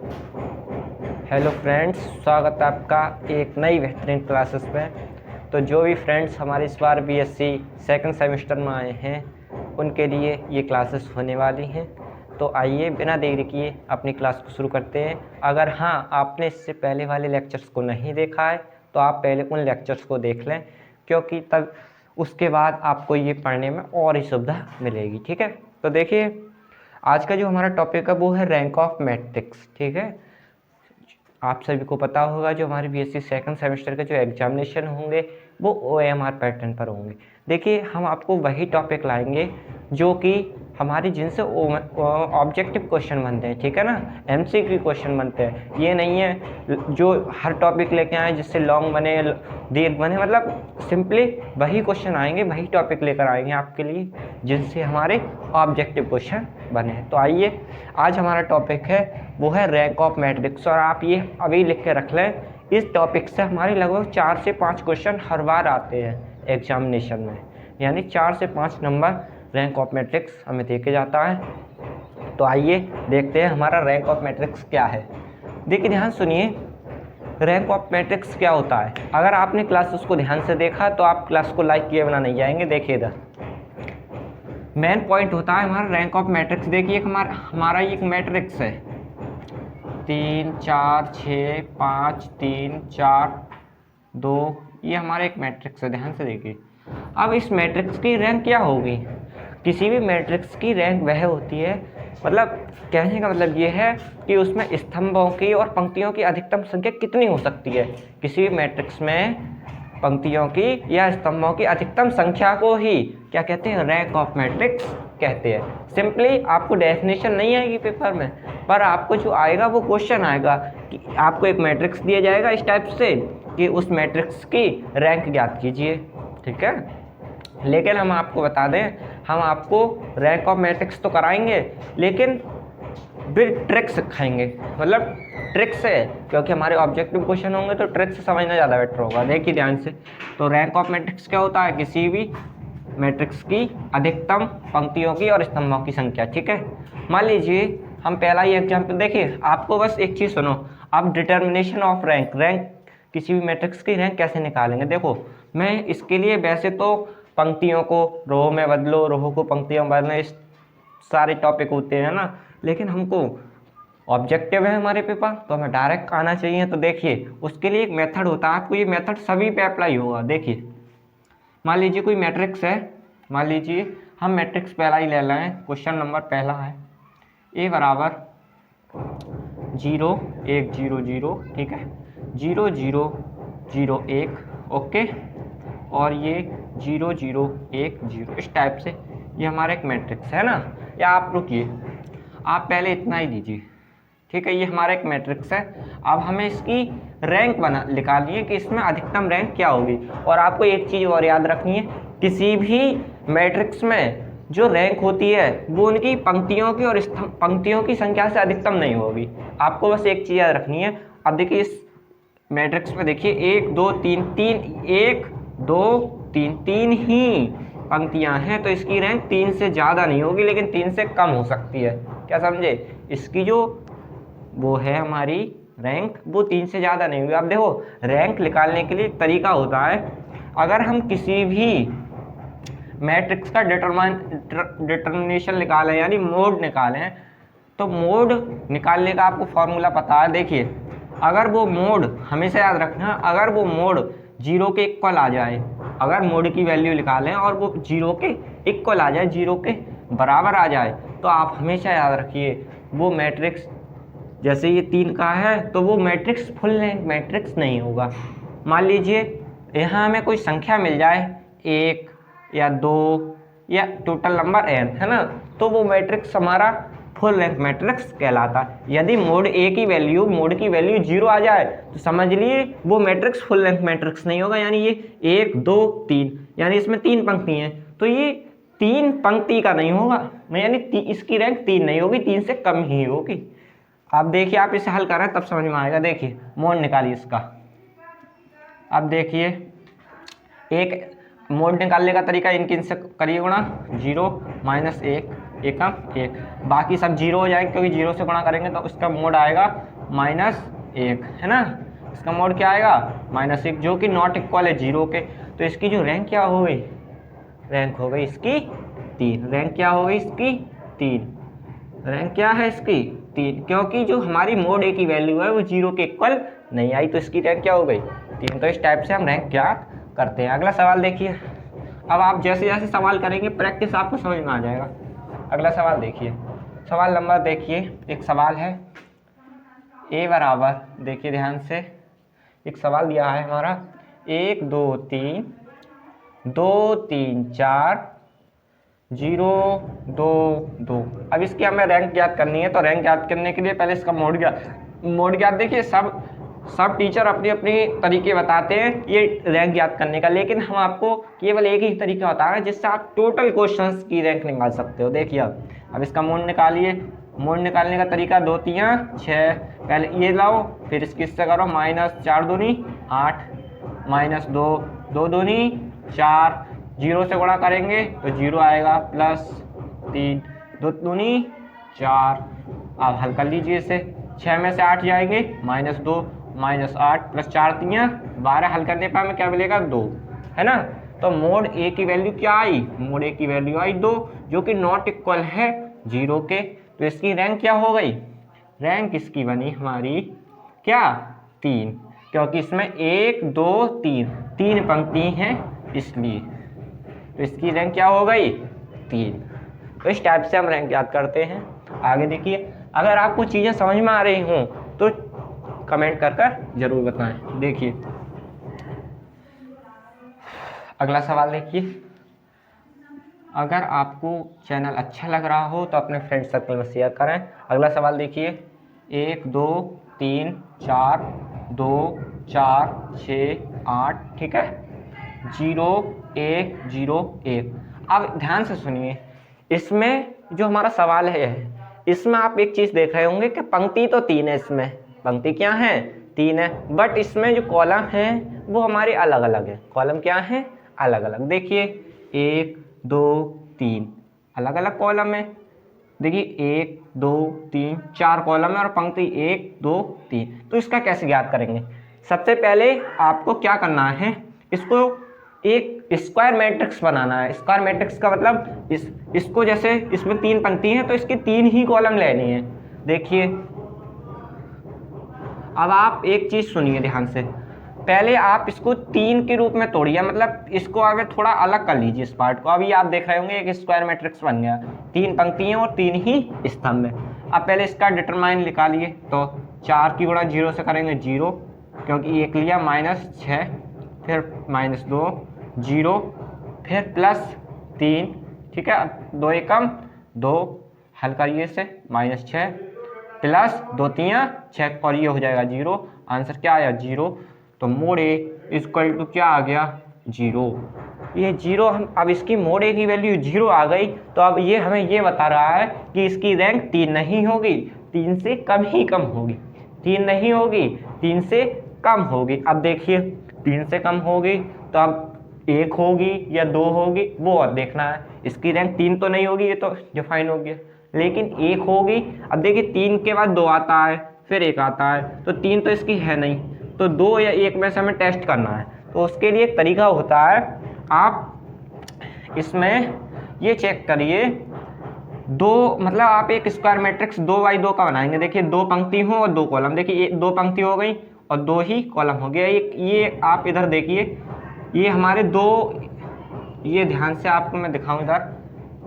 Hello friends, स्वागत है आपका एक नई बेहतरीन क्लासेस में। तो जो भी फ्रेंड्स हमारे इस बार बीएससी सेकंड सेमेस्टर में आए हैं उनके लिए ये क्लासेस होने वाली हैं। तो आइए बिना देरी किए अपनी क्लास को शुरू करते हैं। अगर हाँ आपने इससे पहले वाले लेक्चर्स को नहीं देखा है तो आप पहले उन लेक्चर्स को देख लें, क्योंकि तब उसके बाद आपको ये पढ़ने में और ही सुविधा मिलेगी। ठीक है, तो देखिए आज का जो हमारा टॉपिक है वो है रैंक ऑफ मैट्रिक्स। ठीक है, आप सभी को पता होगा जो हमारे बीएससी सेकंड सेमेस्टर के जो एग्जामिनेशन होंगे वो ओएमआर पैटर्न पर होंगे। देखिए हम आपको वही टॉपिक लाएंगे जो कि हमारे जिनसे ऑब्जेक्टिव क्वेश्चन बनते हैं। ठीक है ना, एमसीक्यू क्वेश्चन बनते हैं। ये नहीं है जो हर टॉपिक लेके आए जिससे लॉन्ग बने दीर्घ बने, मतलब सिंपली वही क्वेश्चन आएंगे, वही टॉपिक लेकर आएंगे आपके लिए जिनसे हमारे ऑब्जेक्टिव क्वेश्चन बने। तो आइए आज हमारा टॉपिक है वो है रैंक ऑफ मैट्रिक्स, और आप ये अभी लिख के रख लें। इस टॉपिक से हमारे लगभग 4 से 5 क्वेश्चन हर बार आते हैं एग्जामिनेशन में, यानी 4 से 5 नंबर रैंक ऑफ मैट्रिक्स हमें दे के जाता है। तो आइए देखते हैं हमारा रैंक ऑफ मैट्रिक्स क्या है। देखिए ध्यान सुनिए, रैंक ऑफ मैट्रिक्स क्या होता है। अगर आपने क्लास उसको ध्यान से देखा तो आप क्लास को लाइक किए बिना नहीं जाएंगे। देखिए इधर मेन पॉइंट होता है हमारा रैंक ऑफ मैट्रिक्स। देखिए हमारा एक मैट्रिक्स है 3 4 6 5 3 4 2, ये हमारा एक मैट्रिक्स है। ध्यान से देखिए, अब इस मैट्रिक्स की रैंक क्या होगी। किसी भी मैट्रिक्स की रैंक वह होती है, मतलब कहने का मतलब ये है कि उसमें स्तंभों की और पंक्तियों की अधिकतम संख्या कितनी हो सकती है। किसी भी मैट्रिक्स में पंक्तियों की या स्तंभों की अधिकतम संख्या को ही क्या कहते हैं, रैंक ऑफ मैट्रिक्स कहते हैं। सिंपली आपको डेफिनेशन नहीं आएगी पेपर में, पर आपको जो आएगा वो क्वेश्चन आएगा कि आपको एक मैट्रिक्स दिया जाएगा इस टाइप से कि उस मैट्रिक्स की रैंक ज्ञात कीजिए। ठीक है, लेकिन हम आपको बता दें, हम आपको रैंक ऑफ मैट्रिक्स तो कराएंगे लेकिन फिर ट्रिक्स सिखाएंगे, मतलब ट्रिक्स है, क्योंकि हमारे ऑब्जेक्टिव क्वेश्चन होंगे तो ट्रिक्स से समझना ज़्यादा बेटर होगा। देखिए ध्यान से, तो रैंक ऑफ मैट्रिक्स क्या होता है, किसी भी मैट्रिक्स की अधिकतम पंक्तियों की और स्तंभों की संख्या। ठीक है, मान लीजिए हम पहला ही एग्जाम्पल देखिए। आपको बस एक चीज़ सुनो, आप डिटर्मिनेशन ऑफ रैंक किसी भी मैट्रिक्स की रैंक कैसे निकालेंगे। देखो मैं इसके लिए वैसे तो पंक्तियों को रो में बदलो, रो को पंक्तियों में बदलो, इस सारे टॉपिक होते हैं ना, लेकिन हमको ऑब्जेक्टिव है हमारे पेपर तो हमें डायरेक्ट आना चाहिए। तो देखिए उसके लिए एक मेथड होता है, आपको ये मेथड सभी पे अप्लाई होगा। देखिए मान लीजिए कोई मैट्रिक्स है, मान लीजिए हम मैट्रिक्स पहला ही ले लें, क्वेश्चन नंबर पहला है ए बराबर 0 1 0 0। ठीक है, 0 0 0 1, ओके, और ये 0 0 1 0, इस टाइप से ये हमारा एक मैट्रिक्स है ना। या आप रुकिए, आप पहले इतना ही दीजिए। ठीक है, ये हमारा एक मैट्रिक्स है। अब हमें इसकी रैंक निकालनी है कि इसमें अधिकतम रैंक क्या होगी। और आपको एक चीज़ और याद रखनी है, किसी भी मैट्रिक्स में जो रैंक होती है वो उनकी पंक्तियों की और पंक्तियों की संख्या से अधिकतम नहीं होगी। आपको बस एक चीज़ याद रखनी है। अब देखिए इस मैट्रिक्स में देखिए 1 2 3 3, 1 2 3 3 ही पंक्तियां हैं, तो इसकी रैंक 3 से ज़्यादा नहीं होगी, लेकिन 3 से कम हो सकती है। क्या समझे, इसकी जो वो है हमारी रैंक वो 3 से ज़्यादा नहीं होगी। अब देखो रैंक निकालने के लिए तरीका होता है, अगर हम किसी भी मैट्रिक्स का डिटर्मिनेशन निकालें यानी मोड निकालें, तो मोड निकालने का आपको फॉर्मूला पता है। देखिए अगर वो मोड, हमेशा याद रखना, अगर वो मोड 0 के इक्वल आ जाए, अगर मोड की वैल्यू निकालें और वो 0 के इक्वल आ जाए, 0 के बराबर आ जाए, तो आप हमेशा याद रखिए वो मैट्रिक्स, जैसे ये 3 का है तो वो मैट्रिक्स फुल रैंक मैट्रिक्स नहीं होगा। मान लीजिए यहाँ हमें कोई संख्या मिल जाए 1 या 2 या टोटल नंबर n है ना, तो वो मैट्रिक्स हमारा फुल रैंक मैट्रिक्स कहलाता है। यदि मोड की वैल्यू 0 आ जाए तो समझ लिए वो मैट्रिक्स फुल रैंक मैट्रिक्स नहीं होगा। यानी ये 1 2 3, यानी इसमें 3 पंक्ति हैं तो ये 3 पंक्ति का नहीं होगा, यानी इसकी रैंक 3 नहीं होगी, 3 से कम ही होगी। आप देखिए, आप इसे हल कर रहे हैं तब समझ में आएगा। देखिए मोड निकालिए इसका। अब देखिए एक मोड निकालने का तरीका इनके इनसे करिए गुणा, 0 -1 एकम एक, बाकी सब जीरो हो जाएंगे क्योंकि जीरो से गुणा करेंगे तो इसका मोड आएगा -1, है ना। इसका मोड क्या आएगा -1, जो कि नॉट इक्वल है जीरो के। तो इसकी जो रैंक क्या हो गई, रैंक हो गई इसकी 3। रैंक क्या हो गई इसकी 3, रैंक क्या है इसकी 3, क्योंकि जो हमारी मोड ए की वैल्यू है वो जीरो के इक्वल नहीं आई, तो इसकी रैंक क्या हो गई 3। तो इस टाइप से हम रैंक ज्ञात करते हैं। अगला सवाल देखिए। अब आप जैसे जैसे सवाल करेंगे प्रैक्टिस आपको समझ में आ जाएगा। अगला सवाल देखिए, सवाल नंबर देखिए, एक सवाल है ए बराबर, देखिए ध्यान से, एक सवाल दिया है हमारा 1 2 3 2 3 4 0 2 2। अब इसकी हमें रैंक ज्ञात करनी है, तो रैंक ज्ञात करने के लिए पहले इसका मोड ज्ञात देखिए। सब टीचर अपनी अपनी तरीके बताते हैं ये रैंक ज्ञात करने का, लेकिन हम आपको केवल एक ही तरीका बता रहे हैं जिससे आप टोटल क्वेश्चंस की रैंक निकाल सकते हो। देखिए अब इसका मोड निकालिए। मोड निकालने का तरीका 2 3 6, पहले ये लाओ, फिर इसकी इससे करो -4 दूनी 8, -2 2 दूनी 4, जीरो से गुणा करेंगे तो जीरो आएगा, +3 2 दूनी 4। अब हल कर लीजिए इसे, 6 में से 8 जाएंगे -2 -8 +4 3 12, हल करने पर हमें क्या मिलेगा 2, है ना। तो मोड ए की वैल्यू क्या आई, मोड ए की वैल्यू आई 2, जो कि नॉट इक्वल है जीरो के। तो इसकी रैंक क्या हो गई, रैंक इसकी बनी हमारी क्या 3, क्योंकि इसमें 1 2 3 पंक्ति हैं इसलिए। तो इसकी रैंक क्या हो गई 3। तो इस टाइप से हम रैंक याद करते हैं। आगे देखिए, अगर आपको चीज़ें समझ में आ रही हों तो कमेंट कर जरूर बताएं। देखिए अगला सवाल देखिए, अगर आपको चैनल अच्छा लग रहा हो तो अपने फ्रेंड सर्कल में शेयर करें। अगला सवाल देखिए, 1 2 3 4 2 4 6 8, ठीक है, 0 1 0 1। अब ध्यान से सुनिए, इसमें जो हमारा सवाल है इसमें आप एक चीज़ देख रहे होंगे कि पंक्ति तो 3 है, इसमें पंक्ति क्या है 3 है, बट इसमें जो कॉलम है वो हमारे अलग अलग है। कॉलम क्या है अलग अलग, देखिए 1 2 3 अलग अलग कॉलम है। देखिए 1 2 3 4 कॉलम है और पंक्ति 1 2 3। तो इसका कैसे ज्ञात करेंगे, सबसे पहले आपको क्या करना है, इसको एक स्क्वायर मैट्रिक्स बनाना है। स्क्वायर मैट्रिक्स का मतलब इसको जैसे इसमें 3 पंक्ति हैं तो इसकी 3 ही कॉलम लेनी है। देखिए अब आप एक चीज़ सुनिए ध्यान से, पहले आप इसको 3 के रूप में तोड़िए, मतलब इसको आगे थोड़ा अलग कर लीजिए इस पार्ट को। अभी आप देख रहे होंगे एक स्क्वायर मैट्रिक्स बन गया, 3 पंक्तियाँ और 3 ही स्तंभ है। अब पहले इसका डिटरमाइन निकालिए, तो 4 की गुणा 0 से करेंगे 0, क्योंकि 1 लिया, -6, फिर -2 0, फिर +3, ठीक है, 2 एकम 2, हल करिए इसे, -6 +2 3 6 और ये हो जाएगा 0। आंसर क्या आया 0। तो मोड ए इक्वल टू क्या आ गया 0। ये 0 हम अब इसकी मोड ए की वैल्यू 0 आ गई, तो अब ये हमें ये बता रहा है कि इसकी रैंक 3 नहीं होगी, 3 से कम ही कम होगी। 3 नहीं होगी, 3 से कम होगी। अब देखिए 3 से कम होगी तो अब 1 होगी या 2 होगी वो और देखना है। इसकी रैंक 3 तो नहीं होगी, ये तो डिफाइन हो गया, लेकिन 1 होगी। अब देखिए 3 के बाद 2 आता है, फिर 1 आता है, तो 3 तो इसकी है नहीं, तो 2 या 1 में से हमें टेस्ट करना है। तो उसके लिए एक तरीका होता है, आप इसमें ये चेक करिए, 2 मतलब आप एक स्क्वायर मैट्रिक्स 2x2 का बनाएंगे। देखिए 2 पंक्ति हो और 2 कॉलम, देखिए 2 पंक्ति हो गई और 2 ही कॉलम हो गया। ये आप इधर देखिए, ये हमारे 2, ये ध्यान से आपको मैं दिखाऊं, इधर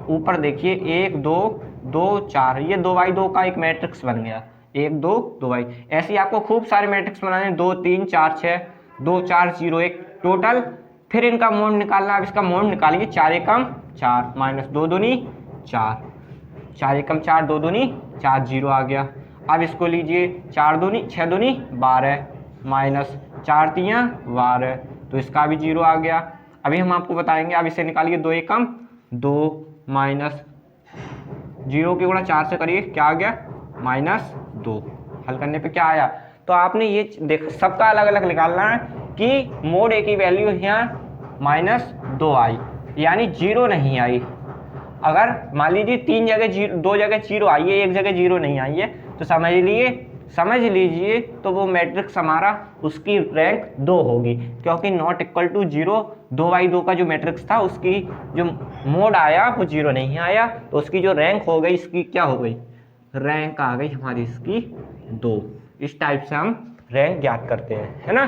ऊपर देखिए 1 2 2 4, ये 2x2 का एक मैट्रिक्स बन गया, 1 2 2y। ऐसे ही आपको खूब सारे मैट्रिक्स बनाने, 2 3 4 6 2 4 0 1 टोटल। फिर इनका मोड निकालना। अब इसका मोड निकालिए, 4 एकम 4 -2 दूनी 4, 4 एकम 4 2 दूनी 4 0 आ गया। अब इसको लीजिए, 4 दूनी 6 दूनी 12 -4 3 12, तो इसका भी 0 आ गया। अभी हम आपको बताएंगे। अब इसे निकालिए, 2 एकम 2 -0 की गुणा 4 से करिए, क्या आ गया -2। हल करने पे क्या आया, तो आपने ये देख, सबका अलग अलग निकालना है कि मोड ए की वैल्यू यहाँ -2 आई, यानी 0 नहीं आई। अगर मान लीजिए 3 जगह 2 जगह 0 आई है, 1 जगह 0 नहीं आई है, तो समझ लीजिए तो वो मैट्रिक्स हमारा उसकी रैंक 2 होगी, क्योंकि नॉट इक्वल टू 0 2/2 का जो मैट्रिक्स था उसकी जो मोड आया वो 0 नहीं आया, तो उसकी जो रैंक हो गई, इसकी क्या हो गई, रैंक आ गई हमारी इसकी 2। इस टाइप से हम रैंक ज्ञात करते हैं, है ना।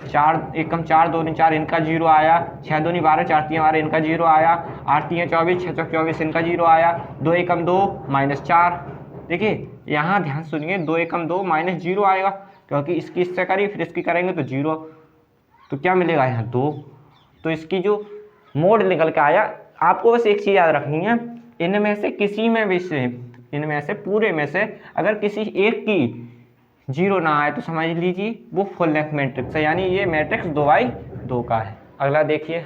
4 एकम 4 2 4 इनका 0 आया, 6 2 12 4 3 12 इनका 0 आया, 8 3 24 6 4 24 इनका 0 आया, 2 एकम 2 -4। देखिए यहाँ ध्यान सुनिए, 2 एकम 2 -0 आएगा, क्योंकि इसकी इससे करी फिर इसकी करेंगे तो 0, तो क्या मिलेगा यहाँ 2। तो इसकी जो मोड निकल के आया, आपको बस एक चीज़ याद रखनी है, इनमें से किसी में भी से, इनमें से पूरे में से अगर किसी एक की 0 ना आए तो समझ लीजिए वो फुल रैंक मैट्रिक्स है, यानी ये मैट्रिक्स 2/2 का है। अगला देखिए,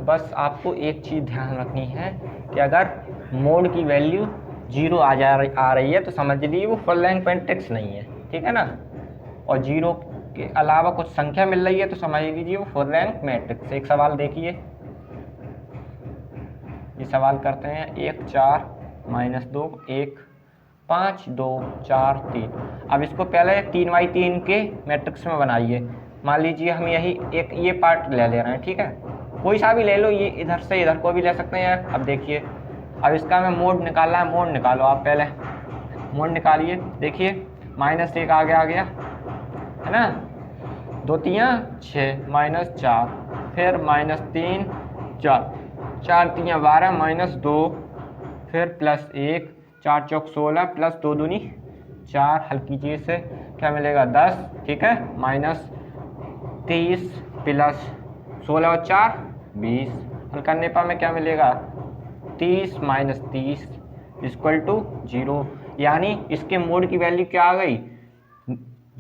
बस आपको एक चीज़ ध्यान रखनी है कि अगर मोड की वैल्यू 0 आ रही है तो समझ लीजिए वो फुल रैंक मैट्रिक्स नहीं है, ठीक है ना। और 0 के अलावा कुछ संख्या मिल रही है तो समझ लीजिए वो फुल रैंक मैट्रिक्स। एक सवाल देखिए, ये सवाल करते हैं 1 4 -2 1 5 2 4 3। अब इसको पहले 3/3 के मैट्रिक्स में बनाइए। मान लीजिए हम यही एक ये पार्ट ले रहे हैं, ठीक है, कोई सा भी ले लो, ये इधर से इधर को भी ले सकते हैं। अब देखिए, अब इसका हमें मोड निकालना है, मोड निकालो आप, पहले मोड निकालिए। देखिए -1 आ गया है ना, 2 3 6 -4, फिर -3 4 4 3 12 -2, फिर +1 4 चौक 16 +2 दूनी 4, हल्की चीज़ से क्या मिलेगा 10, ठीक है, -30 +16 और 4 20, हल करने पर में क्या मिलेगा 30 -30 = 0, यानी इसके मोड की वैल्यू क्या आ गई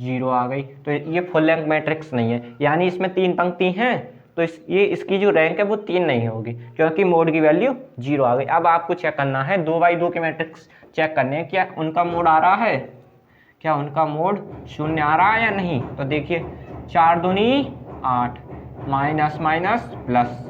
0 आ गई। तो ये फुल रैंक मैट्रिक्स नहीं है, यानी इसमें 3 पंक्ति हैं, तो इसकी जो रैंक है वो 3 नहीं होगी, क्योंकि मोड की वैल्यू 0 आ गई। अब आपको चेक करना है 2/2 के मैट्रिक्स चेक करने हैं, क्या उनका मोड आ रहा है, क्या उनका मोड 0 आ रहा है या नहीं। तो देखिए 4 दूनी 8, माइनस माइनस प्लस,